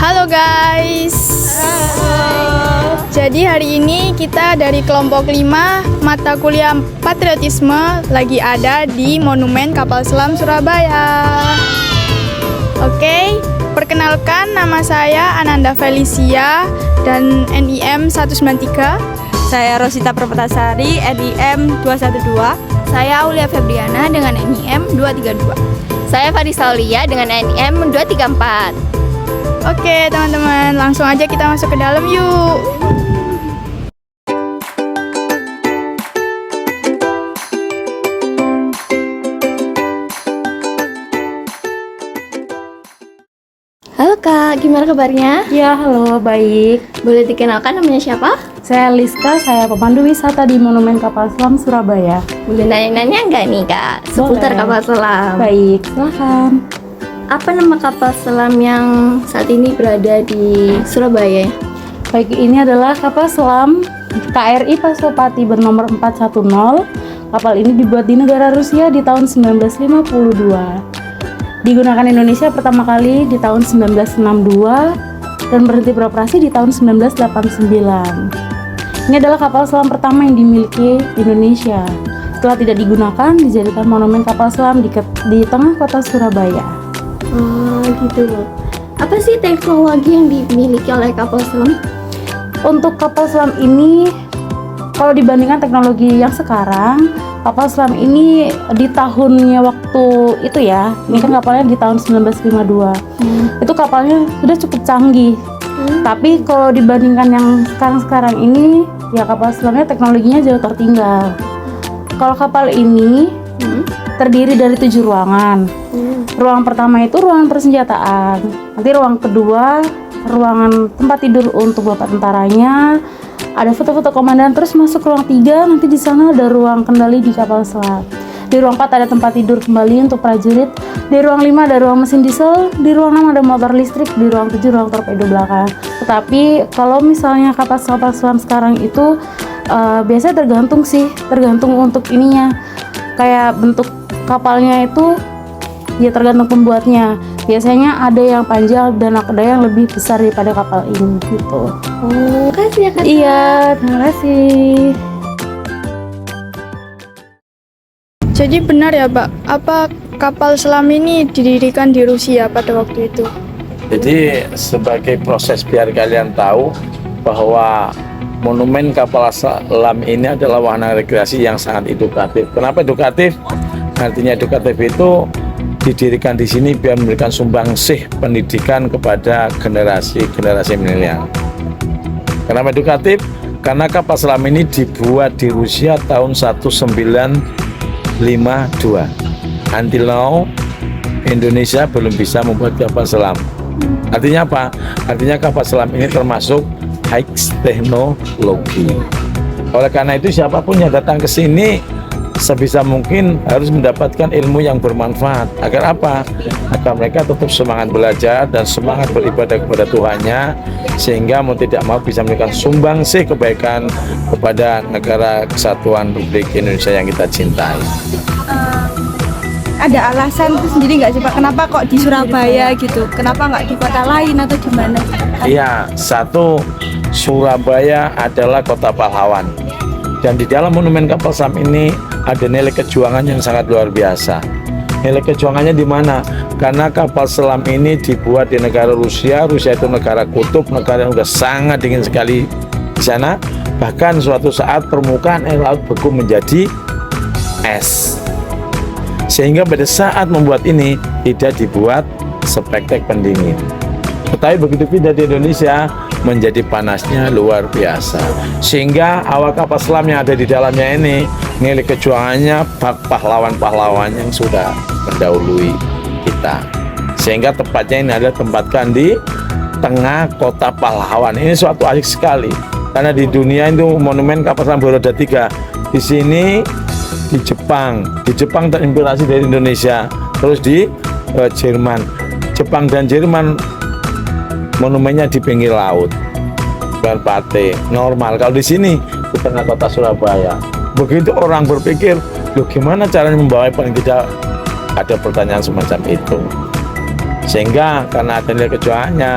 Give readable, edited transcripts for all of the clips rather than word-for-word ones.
Halo guys. Halo. Jadi hari ini kita dari kelompok 5 mata kuliah patriotisme lagi ada di Monumen Kapal Selam Surabaya. Oke, perkenalkan nama saya Ananda Felicia dan NIM 193. Saya Rosita Perpetasari, NIM 212. Saya Aulia Febriana dengan NIM 232. Saya Farisa Aulia dengan NIM 234. Oke teman-teman, langsung aja kita masuk ke dalam yuk. Halo Kak, gimana kabarnya? Ya, halo, baik. Boleh dikenalkan namanya siapa? Saya Liska, saya pemandu wisata di Monumen Kapal Selam Surabaya. Boleh nanya-nanya nggak nih Kak, seputar Boleh. kapal selam? Baik, silahkan. Apa nama kapal selam yang saat ini berada di Surabaya? Baik, ini adalah kapal selam KRI Pasopati bernomor 410. Kapal ini dibuat di negara Rusia di tahun 1952. Digunakan Indonesia pertama kali di tahun 1962 dan berhenti beroperasi di tahun 1989. Ini adalah kapal selam pertama yang dimiliki Indonesia. Setelah tidak digunakan, dijadikan monumen kapal selam di tengah kota Surabaya. Oh gitu. Apa sih teknologi yang dimiliki oleh kapal selam? Untuk kapal selam ini, kalau dibandingkan teknologi yang sekarang, kapal selam ini di tahunnya waktu itu ya, ini kan kapalnya di tahun 1952. Itu kapalnya sudah cukup canggih. Tapi kalau dibandingkan yang sekarang ini, ya kapal selamnya teknologinya jauh tertinggal. Kalau kapal ini terdiri dari 7 ruangan. Ruang pertama itu ruangan persenjataan. Nanti ruang kedua, ruangan tempat tidur untuk bapak tentaranya. Ada foto-foto komandan, terus masuk ruang 3, nanti di sana ada ruang kendali di kapal selam. Di ruang 4 ada tempat tidur kembali untuk prajurit. Di ruang 5 ada ruang mesin diesel, di ruang 6 ada motor listrik, di ruang 7 ruang torpedo belakang. Tetapi kalau misalnya kapal selam sekarang itu biasanya tergantung untuk ininya. Kayak bentuk kapalnya itu ya tergantung pembuatnya. Biasanya ada yang panjang dan ada yang lebih besar daripada kapal ini gitu. Oh, kasih ya Kak. Iya, terima kasih. Jadi benar ya Pak, apa kapal selam ini didirikan di Rusia pada waktu itu? Jadi sebagai proses biar kalian tahu bahwa monumen kapal selam ini adalah wahana rekreasi yang sangat edukatif. Kenapa edukatif? Artinya edukatif itu didirikan di sini biar memberikan sumbangsih pendidikan kepada generasi milenial. Kenapa edukatif? Karena kapal selam ini dibuat di Rusia tahun 1952. Until now, Indonesia belum bisa membuat kapal selam. Artinya apa? Artinya kapal selam ini termasuk high teknologi. Oleh karena itu siapapun yang datang ke sini sebisa mungkin harus mendapatkan ilmu yang bermanfaat. Agar apa? Agar mereka tetap semangat belajar dan semangat beribadah kepada Tuhannya, sehingga mau tidak mau bisa memberikan sumbangsih kebaikan kepada negara kesatuan Republik Indonesia yang kita cintai. Ada alasan itu sendiri nggak sih Pak? Kenapa kok di Surabaya gitu? Kenapa nggak di kota lain atau di mana? Iya, satu, Surabaya adalah kota pahlawan. Dan di dalam monumen kapal selam ini ada nilai kejuangan yang sangat luar biasa. Nilai kejuangannya di mana? Karena kapal selam ini dibuat di negara Rusia. Rusia itu negara kutub, negara yang sudah sangat dingin sekali di sana. Bahkan suatu saat permukaan air laut beku menjadi es. Sehingga pada saat membuat ini tidak dibuat spektek pendingin. Tetapi begitu pindah di Indonesia, menjadi panasnya luar biasa, sehingga awak kapal selam yang ada di dalamnya ini nilai kejuangannya pahlawan-pahlawan yang sudah mendahului kita, sehingga tempatnya ini adalah tempatkan di tengah kota pahlawan. Ini suatu asik sekali karena di dunia itu monumen kapal selam baru ada 3. Di sini di Jepang terinspirasi dari Indonesia, terus di Jerman, Jepang dan Jerman monumennya di pinggir laut, Pate normal. Kalau di sini di tengah kota Surabaya, begitu orang berpikir, loh gimana caranya membawa, paling tidak ada pertanyaan semacam itu. Sehingga karena ada nilai kejuangannya,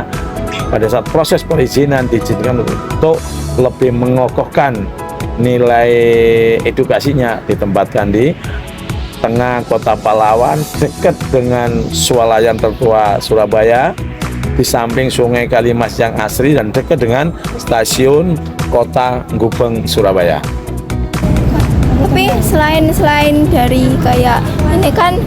pada saat proses perizinan diizinkan untuk lebih mengokohkan nilai edukasinya, ditempatkan di tengah kota Pahlawan, dekat dengan swalayan tertua Surabaya, di samping Sungai Kalimas yang asri dan dekat dengan stasiun kota Gubeng Surabaya. Tapi selain dari kayak ini kan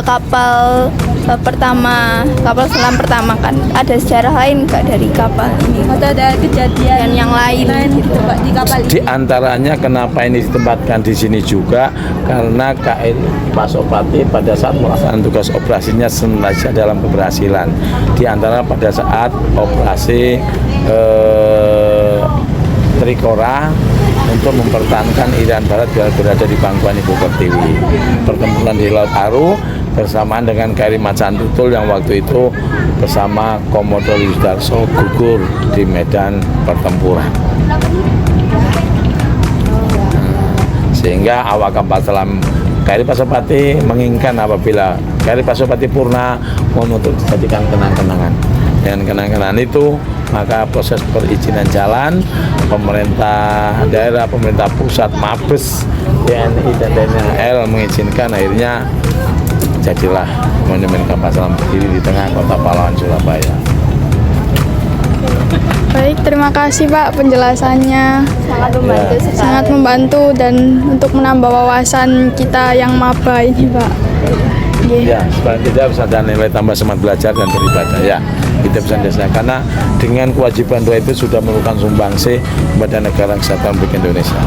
kapal kapal selam pertama kan, ada sejarah lain nggak dari kapal ini? Atau ada kejadian Dan yang lain gitu. Pak, di kapal Di ini? antaranya kenapa ini ditempatkan di sini juga karena KN Pasopati pada saat melaksanakan tugas operasinya sengaja dalam keberhasilan. Di antara pada saat operasi Trikora untuk mempertahankan Irian Barat biar berada di pangkuan Ibu Pertiwi. Pertempuran di Laut Aru bersamaan dengan KRI Macan Tutul yang waktu itu bersama Komodo Yudarso gugur di medan pertempuran. Sehingga awak kapal selam KRI Pasopati menginginkan apabila KRI Pasopati purna untuk dijadikan kenang-kenangan. Dengan kenang-kenangan itu, maka proses perizinan jalan, pemerintah daerah, pemerintah pusat, Mabes, TNI dan TNI AL mengizinkan, akhirnya jadilah monumen kapal selam berdiri di tengah kota Pahlawan Surabaya. Baik, terima kasih Pak penjelasannya. Sangat membantu sekali. Sangat membantu dan untuk menambah wawasan kita yang maba ini Pak. Ya, supaya kita bisa ada nilai tambah semangat belajar dan beribadah ya. Kita bisa desa karena dengan kewajiban doa itu sudah merupakan sumbangsi kepada negara kesatuan Republik Indonesia.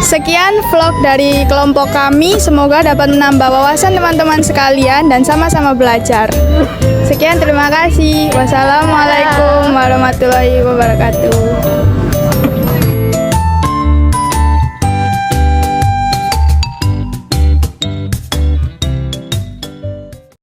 Sekian vlog dari kelompok kami, semoga dapat menambah wawasan teman-teman sekalian dan sama-sama belajar. Sekian, terima kasih. Wassalamualaikum warahmatullahi wabarakatuh.